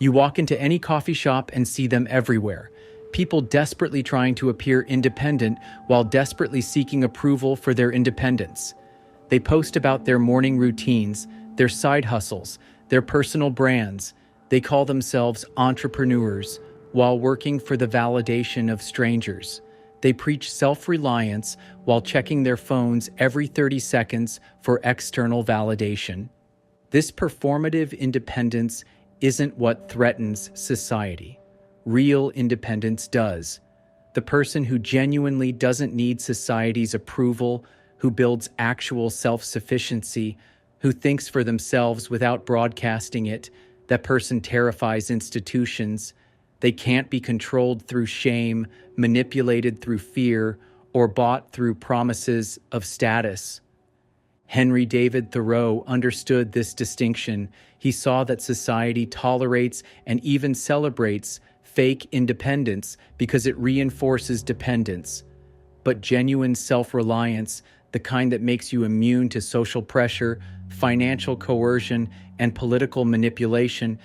You walk into any coffee shop and see them everywhere. People desperately trying to appear independent while desperately seeking approval for their independence. They post about their morning routines, their side hustles, their personal brands. They call themselves entrepreneurs while working for the validation of strangers. They preach self-reliance while checking their phones every 30 seconds for external validation. This performative independence isn't what threatens society. Real independence does. The person who genuinely doesn't need society's approval, who builds actual self-sufficiency, who thinks for themselves without broadcasting it, that person terrifies institutions. They can't be controlled through shame, manipulated through fear, or bought through promises of status. Henry David Thoreau understood this distinction. He saw that society tolerates and even celebrates fake independence because it reinforces dependence. But genuine self-reliance, the kind that makes you immune to social pressure, financial coercion, and political manipulation,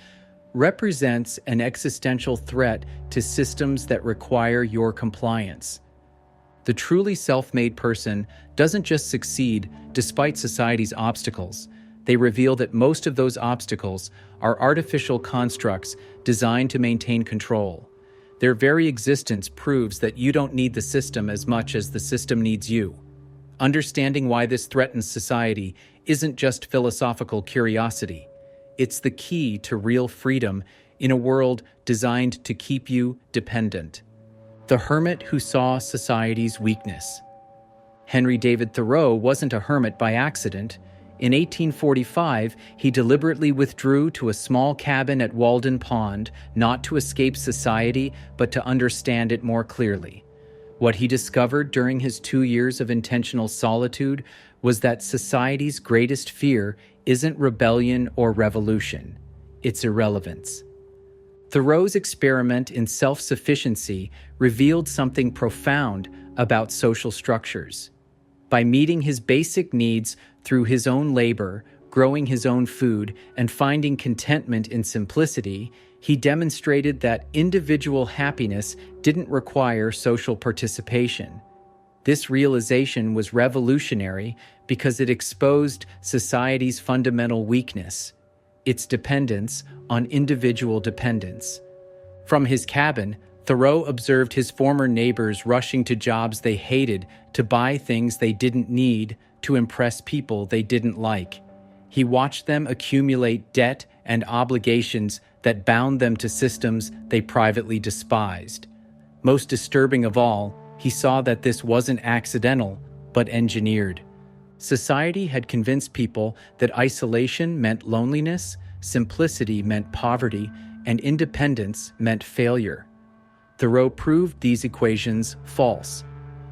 represents an existential threat to systems that require your compliance. The truly self-made person doesn't just succeed despite society's obstacles. They reveal that most of those obstacles are artificial constructs designed to maintain control. Their very existence proves that you don't need the system as much as the system needs you. Understanding why this threatens society isn't just philosophical curiosity. It's the key to real freedom in a world designed to keep you dependent. The hermit who saw society's weakness. Henry David Thoreau wasn't a hermit by accident. In 1845, he deliberately withdrew to a small cabin at Walden Pond, not to escape society, but to understand it more clearly. What he discovered during his 2 years of intentional solitude was that society's greatest fear isn't rebellion or revolution, it's irrelevance. Thoreau's experiment in self-sufficiency revealed something profound about social structures. By meeting his basic needs through his own labor, growing his own food, and finding contentment in simplicity, he demonstrated that individual happiness didn't require social participation. This realization was revolutionary because it exposed society's fundamental weakness, its dependence on individual dependence. From his cabin, Thoreau observed his former neighbors rushing to jobs they hated, to buy things they didn't need, to impress people they didn't like. He watched them accumulate debt and obligations that bound them to systems they privately despised. Most disturbing of all, he saw that this wasn't accidental, but engineered. Society had convinced people that isolation meant loneliness, simplicity meant poverty, and independence meant failure. Thoreau proved these equations false.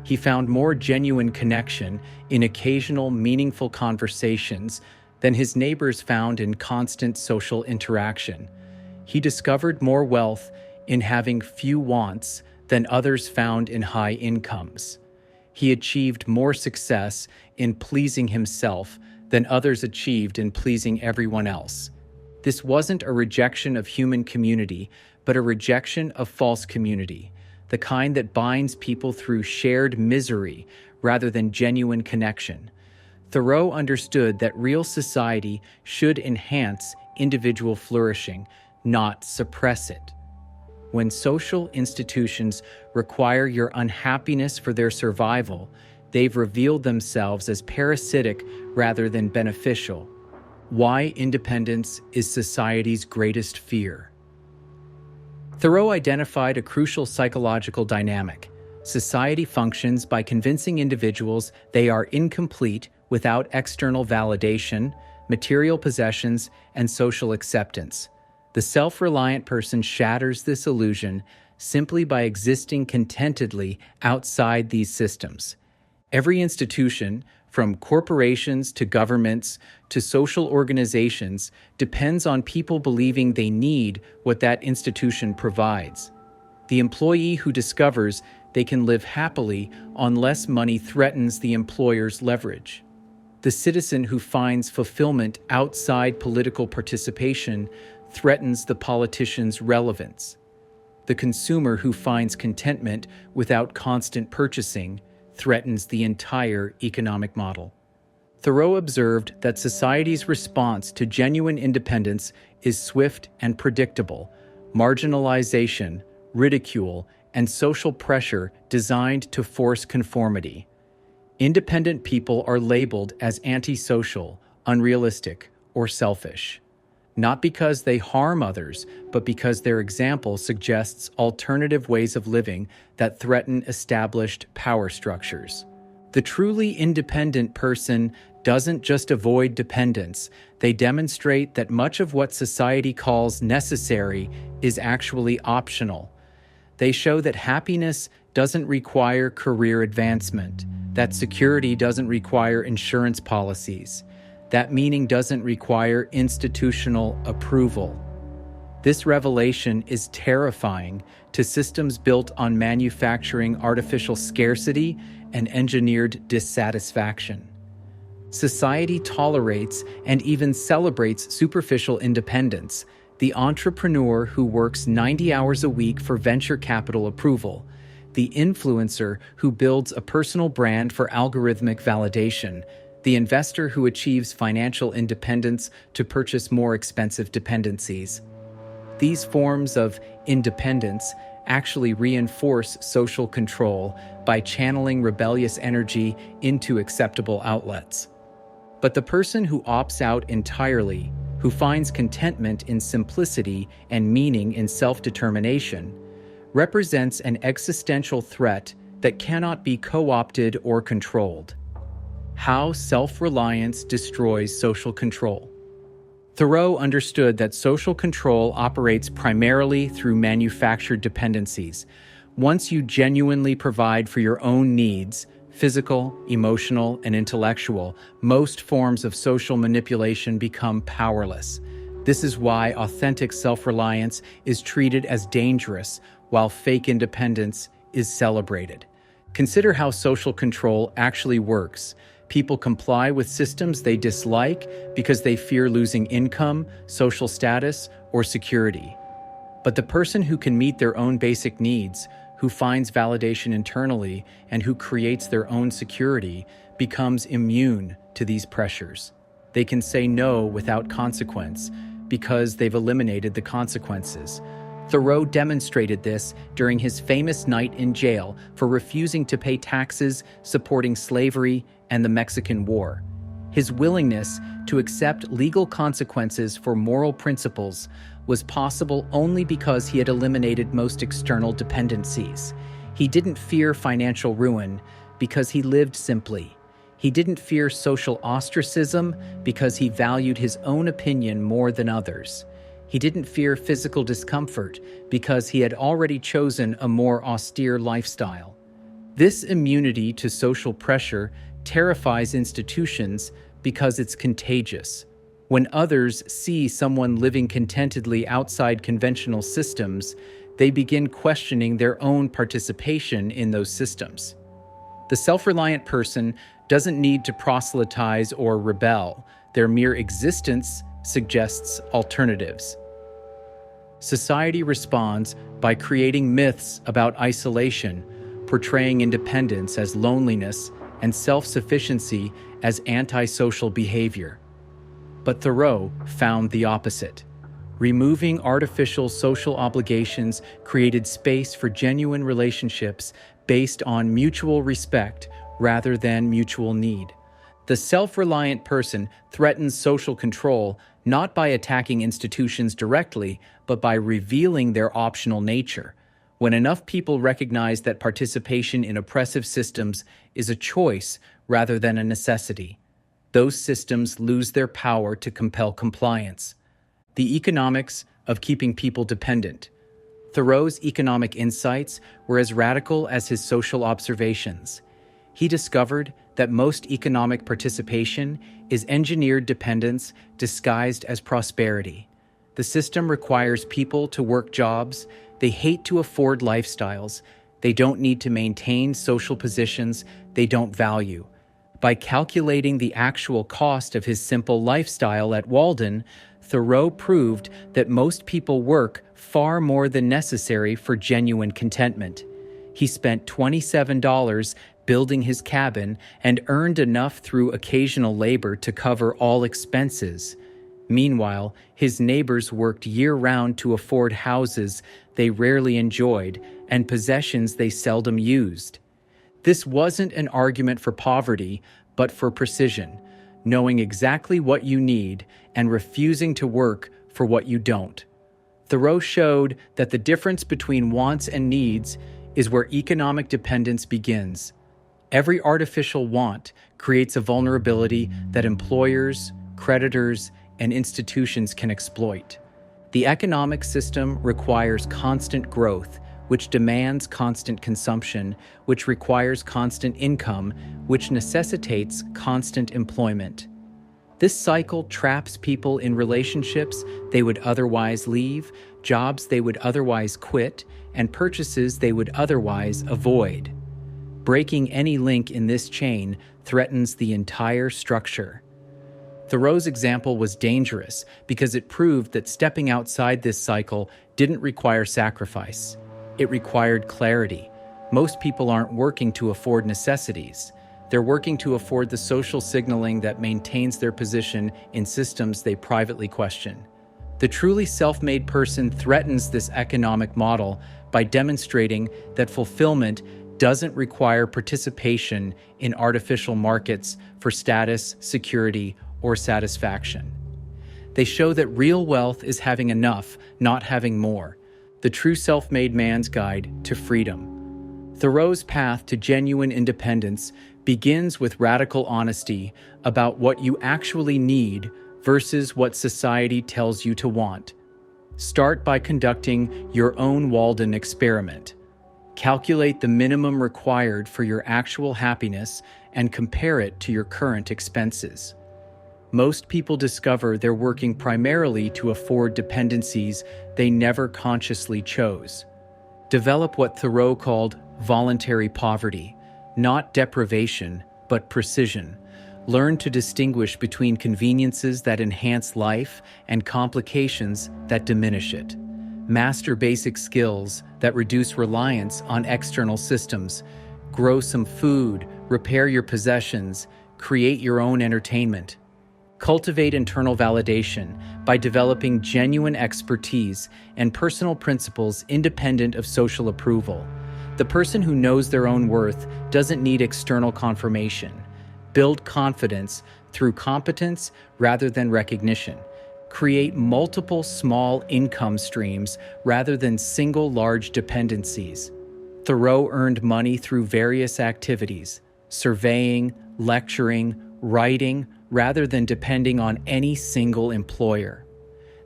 He found more genuine connection in occasional meaningful conversations than his neighbors found in constant social interaction. He discovered more wealth in having few wants than others found in high incomes. He achieved more success in pleasing himself than others achieved in pleasing everyone else. This wasn't a rejection of human community, but a rejection of false community, the kind that binds people through shared misery rather than genuine connection. Thoreau understood that real society should enhance individual flourishing, not suppress it. When social institutions require your unhappiness for their survival, they've revealed themselves as parasitic rather than beneficial. Why independence is society's greatest fear. Thoreau identified a crucial psychological dynamic. Society functions by convincing individuals they are incomplete without external validation, material possessions, and social acceptance. The self-reliant person shatters this illusion simply by existing contentedly outside these systems. Every institution, from corporations to governments to social organizations, depends on people believing they need what that institution provides. The employee who discovers they can live happily on less money threatens the employer's leverage. The citizen who finds fulfillment outside political participation threatens the politician's relevance. The consumer who finds contentment without constant purchasing threatens the entire economic model. Thoreau observed that society's response to genuine independence is swift and predictable: marginalization, ridicule, and social pressure designed to force conformity. Independent people are labeled as antisocial, unrealistic, or selfish, not because they harm others, but because their example suggests alternative ways of living that threaten established power structures. The truly independent person doesn't just avoid dependence, they demonstrate that much of what society calls necessary is actually optional. They show that happiness doesn't require career advancement, that security doesn't require insurance policies, that meaning doesn't require institutional approval. This revelation is terrifying to systems built on manufacturing artificial scarcity and engineered dissatisfaction. Society tolerates and even celebrates superficial independence: the entrepreneur who works 90 hours a week for venture capital approval, the influencer who builds a personal brand for algorithmic validation, the investor who achieves financial independence to purchase more expensive dependencies. These forms of independence actually reinforce social control by channeling rebellious energy into acceptable outlets. But the person who opts out entirely, who finds contentment in simplicity and meaning in self-determination, represents an existential threat that cannot be co-opted or controlled. How self-reliance destroys social control. Thoreau understood that social control operates primarily through manufactured dependencies. Once you genuinely provide for your own needs, physical, emotional, and intellectual, most forms of social manipulation become powerless. This is why authentic self-reliance is treated as dangerous, while fake independence is celebrated. Consider how social control actually works. People comply with systems they dislike because they fear losing income, social status, or security. But the person who can meet their own basic needs, who finds validation internally, and who creates their own security, becomes immune to these pressures. They can say no without consequence because they've eliminated the consequences. Thoreau demonstrated this during his famous night in jail for refusing to pay taxes, supporting slavery, and the Mexican War. His willingness to accept legal consequences for moral principles was possible only because he had eliminated most external dependencies. He didn't fear financial ruin because he lived simply. He didn't fear social ostracism because he valued his own opinion more than others. He didn't fear physical discomfort because he had already chosen a more austere lifestyle. This immunity to social pressure terrifies institutions because it's contagious. When others see someone living contentedly outside conventional systems, they begin questioning their own participation in those systems. The self-reliant person doesn't need to proselytize or rebel. Their mere existence suggests alternatives. Society responds by creating myths about isolation, portraying independence as loneliness and self-sufficiency as antisocial behavior. But Thoreau found the opposite. Removing artificial social obligations created space for genuine relationships based on mutual respect rather than mutual need. The self-reliant person threatens social control not by attacking institutions directly, but by revealing their optional nature. When enough people recognize that participation in oppressive systems is a choice rather than a necessity, those systems lose their power to compel compliance. The economics of keeping people dependent. Thoreau's economic insights were as radical as his social observations. He discovered that most economic participation is engineered dependence disguised as prosperity. The system requires people to work jobs they hate, to afford lifestyles they don't need, to maintain social positions they don't value. By calculating the actual cost of his simple lifestyle at Walden, Thoreau proved that most people work far more than necessary for genuine contentment. He spent $27 building his cabin and earned enough through occasional labor to cover all expenses. Meanwhile, his neighbors worked year-round to afford houses they rarely enjoyed and possessions they seldom used. This wasn't an argument for poverty, but for precision, knowing exactly what you need and refusing to work for what you don't. Thoreau showed that the difference between wants and needs is where economic dependence begins. Every artificial want creates a vulnerability that employers, creditors, and institutions can exploit. The economic system requires constant growth, which demands constant consumption, which requires constant income, which necessitates constant employment. This cycle traps people in relationships they would otherwise leave, jobs they would otherwise quit, and purchases they would otherwise avoid. Breaking any link in this chain threatens the entire structure. Thoreau's example was dangerous because it proved that stepping outside this cycle didn't require sacrifice. It required clarity. Most people aren't working to afford necessities. They're working to afford the social signaling that maintains their position in systems they privately question. The truly self-made person threatens this economic model by demonstrating that fulfillment doesn't require participation in artificial markets for status, security, or satisfaction. They show that real wealth is having enough, not having more. The true self-made man's guide to freedom. Thoreau's path to genuine independence begins with radical honesty about what you actually need versus what society tells you to want. Start by conducting your own Walden experiment. Calculate the minimum required for your actual happiness and compare it to your current expenses. Most people discover they're working primarily to afford dependencies they never consciously chose. Develop what Thoreau called voluntary poverty, not deprivation, but precision. Learn to distinguish between conveniences that enhance life and complications that diminish it. Master basic skills that reduce reliance on external systems. Grow some food, repair your possessions, create your own entertainment. Cultivate internal validation by developing genuine expertise and personal principles independent of social approval. The person who knows their own worth doesn't need external confirmation. Build confidence through competence rather than recognition. Create multiple small income streams rather than single large dependencies. Thoreau earned money through various activities, surveying, lecturing, writing, rather than depending on any single employer.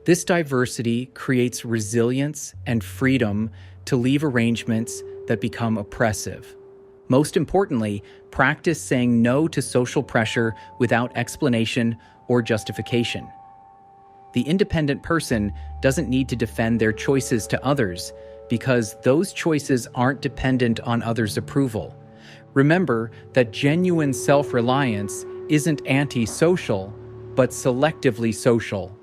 This diversity creates resilience and freedom to leave arrangements that become oppressive. Most importantly, practice saying no to social pressure without explanation or justification. The independent person doesn't need to defend their choices to others because those choices aren't dependent on others' approval. Remember that genuine self-reliance isn't anti-social, but selectively social.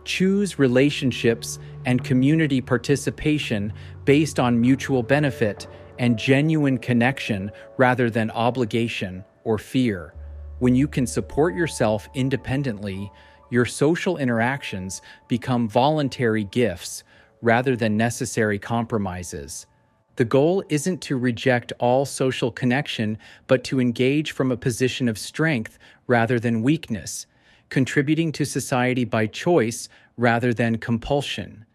Choose relationships and community participation based on mutual benefit and genuine connection rather than obligation or fear. When you can support yourself independently, your social interactions become voluntary gifts rather than necessary compromises. The goal isn't to reject all social connection, but to engage from a position of strength rather than weakness, contributing to society by choice rather than compulsion.